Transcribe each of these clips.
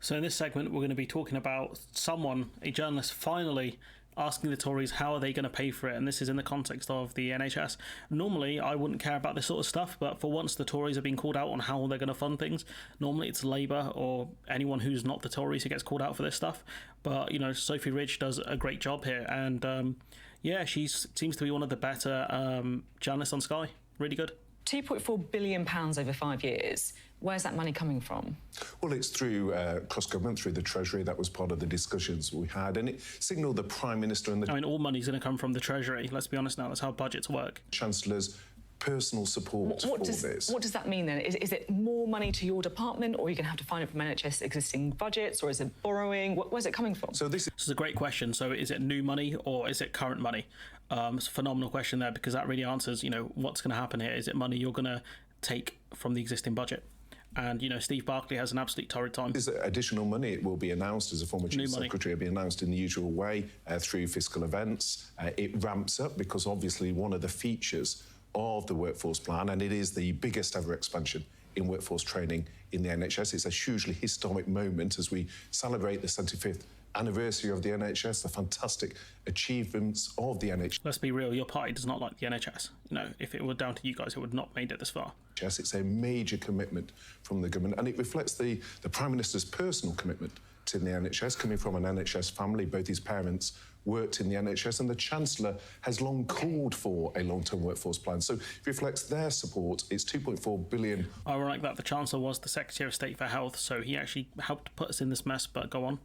So in this segment, we're going to be talking about someone, a journalist, finally asking the Tories how are they going to pay for it, and this is in the context of the NHS. Normally, I wouldn't care about this sort of stuff, but for once the Tories are being called out on how they're going to fund things. Normally, it's Labour or anyone who's not the Tories who gets called out for this stuff. But, Sophie Ridge does a great job here, and she seems to be one of the better journalists on Sky. Really good. £2.4 billion over 5 years. Where's that money coming from? Well, it's through cross-government, through the Treasury. That was part of the discussions we had, and it signalled the Prime Minister and all money's going to come from the Treasury. Let's be honest now, that's how budgets work. Chancellor's personal support for this. What does that mean then? Is it more money to your department, or are you going to have to find it from NHS existing budgets, or is it borrowing? Where's it coming from? So this is a great question. So is it new money or is it current money? It's a phenomenal question there, because that really answers, what's going to happen here. Is it money you're going to take from the existing budget? And, Steve Barclay has an absolute torrid time. Is additional money. It will be announced, as a former Chief Secretary, it'll be announced in the usual way through fiscal events. It ramps up because obviously one of the features of the workforce plan, and it is the biggest ever expansion in workforce training in the NHS. It's a hugely historic moment as we celebrate the 75th anniversary of the NHS, the fantastic achievements of the NHS. Let's be real, your party does not like the NHS. If it were down to you guys, it would not have made it this far. Yes, it's a major commitment from the government, and it reflects the Prime Minister's personal commitment to the NHS, coming from an NHS family. Both his parents worked in the NHS, and the Chancellor has long called for a long-term workforce plan. So it reflects their support. It's £2.4 billion. Ironic that the Chancellor was the Secretary of State for Health, so he actually helped put us in this mess, but go on.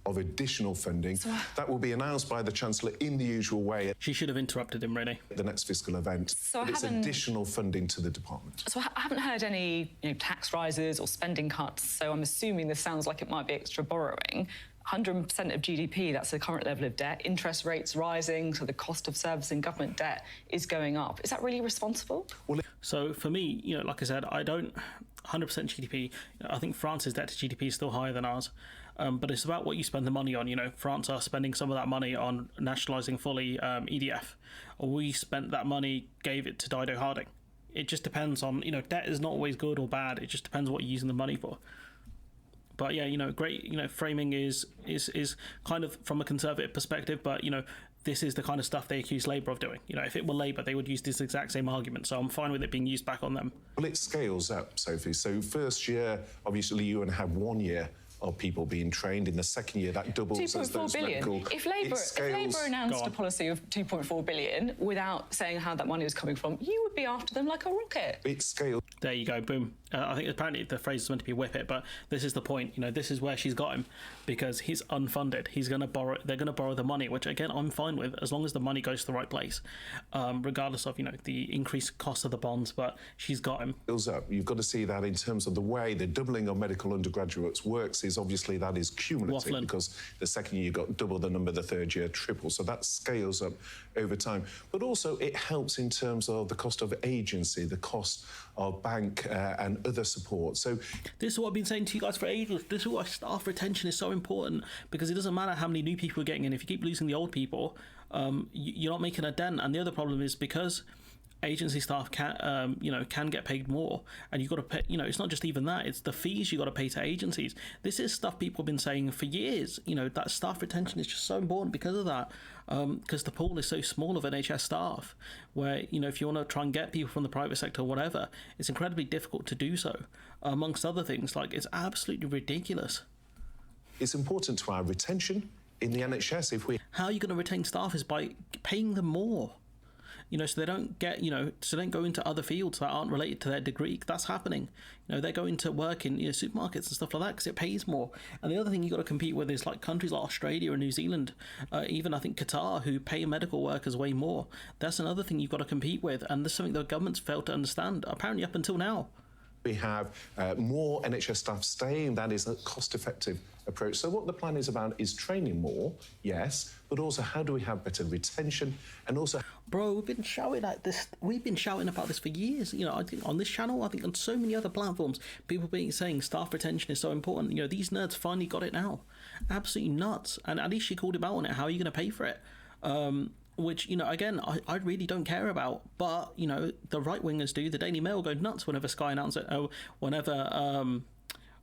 Of additional funding that will be announced by the Chancellor in the usual way. She should have interrupted him, really. The next fiscal event. So it's additional funding to the department. So I haven't heard any tax rises or spending cuts, so I'm assuming this sounds like it might be extra borrowing. 100% of GDP, that's the current level of debt. Interest rates rising, so the cost of servicing government debt is going up. Is that really responsible? Well, so for me, like I said, I don't 100% GDP. I think France's debt to GDP is still higher than ours, but it's about what you spend the money on. France are spending some of that money on nationalising fully EDF. We spent that money, gave it to Dido Harding. It just depends on, debt is not always good or bad. It just depends what you're using the money for. But yeah, great, framing is kind of from a conservative perspective, but, this is the kind of stuff they accuse Labour of doing. If it were Labour, they would use this exact same argument. So I'm fine with it being used back on them. Well, it scales up, Sophie. So first year, obviously, you want to have 1 year of people being trained. In the second year, that doubles. £2.4 billion. If Labour announced a policy of £2.4 billion without saying how that money was coming from, you would be after them like a rocket. It scales. There you go, boom. I think apparently the phrase is meant to be whip it, but this is the point. This is where she's got him, because he's unfunded. He's going to borrow. They're going to borrow the money, which again I'm fine with as long as the money goes to the right place, regardless of the increased cost of the bonds. But she's got him. Builds up. You've got to see that in terms of the way the doubling of medical undergraduates works. Is obviously that is cumulative. Waffling. Because the second year you got double the number, the third year triple. So that scales up over time. But also it helps in terms of the cost of agency, the cost of bank and other support. So this is what I've been saying to you guys for ages. This is why staff retention is so important, because it doesn't matter how many new people are getting in. If you keep losing the old people, you're not making a dent. And the other problem is because agency staff can get paid more, and you've got to pay. It's not just even that; it's the fees you got to pay to agencies. This is stuff people have been saying for years. That staff retention is just so important because of that. Because the pool is so small of NHS staff, where if you want to try and get people from the private sector or whatever, it's incredibly difficult to do so. Amongst other things, it's absolutely ridiculous. It's important to our retention in the NHS. How are you going to retain staff is by paying them more. So they don't get, so they don't go into other fields that aren't related to their degree. That's happening. They're going to work in supermarkets and stuff like that because it pays more. And the other thing you got to compete with is countries like Australia and New Zealand, even I think Qatar, who pay medical workers way more. That's another thing you've got to compete with, and there's something the government's failed to understand, apparently up until now. We have more NHS staff staying. That is a cost-effective approach. So what the plan is about is training more, yes, but also how do we have better retention, and also... Bro, we've been shouting at this. We've been shouting about this for years. I think on this channel, I think on so many other platforms, people saying staff retention is so important. These nerds finally got it now. Absolutely nuts. And at least she called him out on it. How are you going to pay for it? Which, again, I really don't care about. But, the right-wingers do. The Daily Mail go nuts whenever Sky announce it. Whenever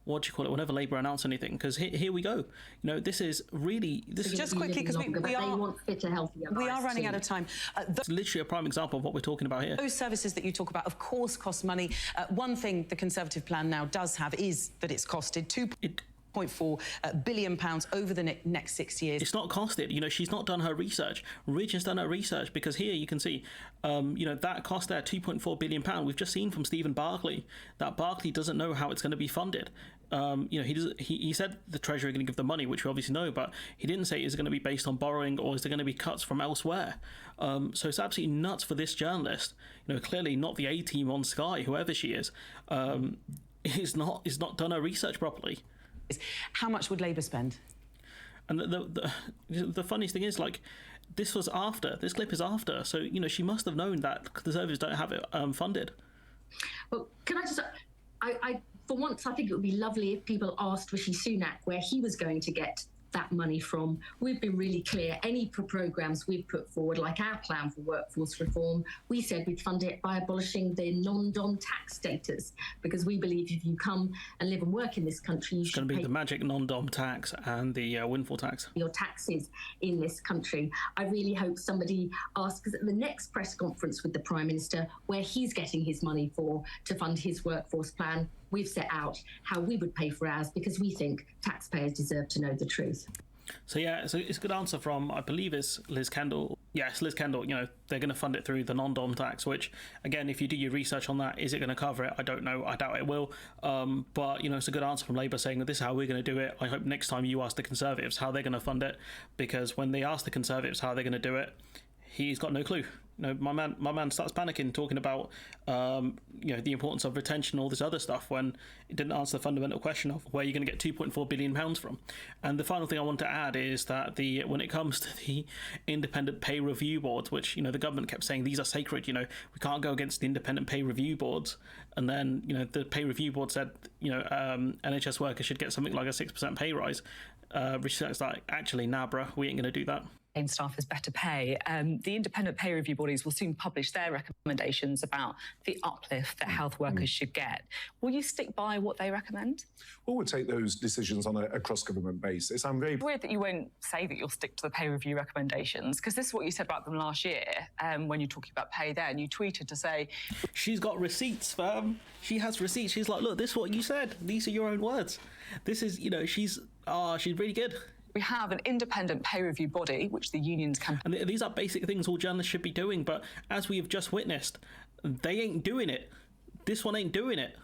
what do you call it, whenever Labour announce anything, because here we go. This is just quickly, because we want fitter, healthier lives. We are running out of time. It's literally a prime example of what we're talking about here. Those services that you talk about, of course, cost money. One thing the Conservative plan now does have is that it's costed £2.4 billion over the next 6 years. It's not costed. She's not done her research. Ridge has done her research, because here you can see, that cost there, £2.4 billion. We've just seen from Stephen Barclay that Barclay doesn't know how it's going to be funded. He said the Treasury are going to give the money, which we obviously know, but he didn't say is it going to be based on borrowing or is there going to be cuts from elsewhere. So it's absolutely nuts for this journalist. Clearly not the A-team on Sky, whoever she is, is not done her research properly. How much would Labour spend? And the funniest thing is, this clip is after, so she must have known that the Conservatives don't have it funded. Well, can I just, for once, I think it would be lovely if people asked Rishi Sunak where he was going to get that money from. We've been really clear. Any programmes we've put forward, like our plan for workforce reform, we said we'd fund it by abolishing the non-dom tax status, because we believe if you come and live and work in this country, you should pay... It's going to be the magic non-dom tax and the windfall tax. ...your taxes in this country. I really hope somebody asks at the next press conference with the Prime Minister where he's getting his money to fund his workforce plan. We've set out how we would pay for ours, because we think taxpayers deserve to know the truth. So it's a good answer from, I believe, is Liz Kendall. Yes, Liz Kendall. They're going to fund it through the non-dom tax, which, again, if you do your research on that, is it going to cover it? I don't know. I doubt it will. But it's a good answer from Labour saying that this is how we're going to do it. I hope next time you ask the Conservatives how they're going to fund it, because when they ask the Conservatives how they're going to do it, he's got no clue. My man starts panicking, talking about the importance of retention, all this other stuff, when it didn't answer the fundamental question of where you're going to get £2.4 billion from. And the final thing I want to add is that when it comes to the independent pay review boards, which the government kept saying these are sacred, we can't go against the independent pay review boards, and then the pay review board said NHS workers should get something like a 6% pay rise. Research like, actually, nah, bruh, we ain't going to do that. Paying staff as better pay. The independent pay review bodies will soon publish their recommendations about the uplift that health workers should get. Will you stick by what they recommend? Well, we'll take those decisions on a cross-government basis. I'm very... It's weird that you won't say that you'll stick to the pay review recommendations, because this is what you said about them last year when you're talking about pay there, and you tweeted to say... She's got receipts, fam. She has receipts. She's like, look, this is what you said. These are your own words. This is, she's really good. We have an independent pay review body, which the unions can... And these are basic things all journalists should be doing, but as we have just witnessed, they ain't doing it. This one ain't doing it.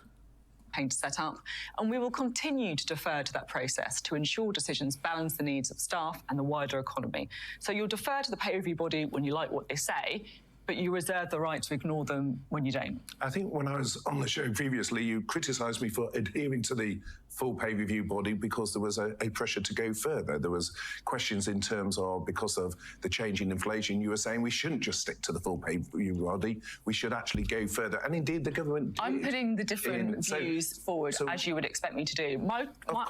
To set up, and we will continue to defer to that process to ensure decisions balance the needs of staff and the wider economy. So you'll defer to the pay review body when you like what they say, but you reserve the right to ignore them when you don't. I think when I was on the show previously, you criticised me for adhering to the full pay review body because there was a pressure to go further. There was questions in terms of, because of the change in inflation, you were saying we shouldn't just stick to the full pay review body, we should actually go further. And indeed, the government did. I'm putting the different views forward, as you would expect me to do.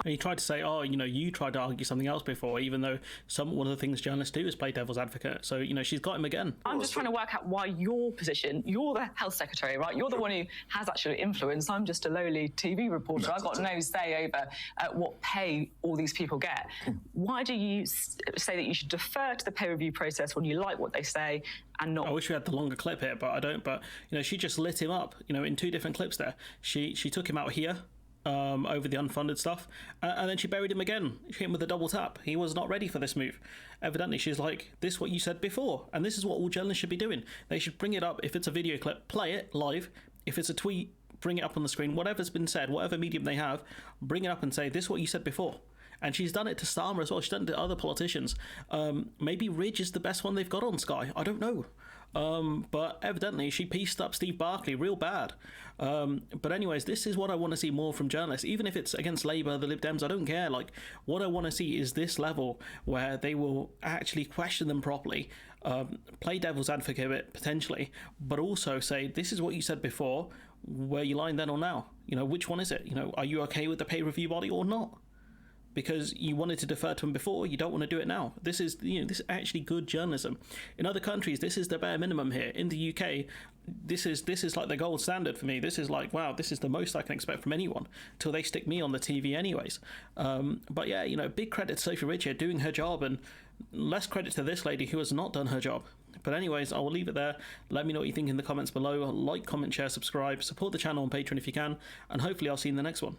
He tried to say, you tried to argue something else before, even though one of the things journalists do is play devil's advocate. So, she's got him again. I'm just trying to work out why your position, you're the health secretary, right? You're the one who has actually influence. I'm just a lowly TV reporter. I've got no say over what pay all these people get. Why do you say that you should defer to the pay review process when you like what they say and not... I wish we had the longer clip here, but I don't. But, she just lit him up, in two different clips there. She took him out here over the unfunded stuff, and then she buried him again. She hit him with a double tap. He was not ready for this move. Evidently, she's like, this is what you said before, and this is what all journalists should be doing. They should bring it up. If it's a video clip, play it live. If it's a tweet, bring it up on the screen. Whatever's been said, whatever medium they have, bring it up and say, this is what you said before. And she's done it to Starmer as well. She's done it to other politicians. Maybe Ridge is the best one they've got on Sky. I don't know. But evidently she pieced up Steve Barclay real bad. But anyways, this is what I want to see more from journalists. Even if it's against Labour, the Lib Dems, I don't care. What I want to see is this level where they will actually question them properly, play devil's advocate a bit, potentially, but also say, this is what you said before. Were you lying then or now? Which one is it? Are you okay with the pay review body or not? because you wanted to defer to them before. You don't want to do it now. This is this is actually good journalism. In other countries, this is the bare minimum here. In the UK, this is like the gold standard for me. This is like, wow, this is the most I can expect from anyone till they stick me on the TV anyways. But yeah, big credit to Sophie Ridge here doing her job, and less credit to this lady who has not done her job. But anyways, I will leave it there. Let me know what you think in the comments below. Like, comment, share, subscribe, support the channel on Patreon if you can, and hopefully I'll see you in the next one.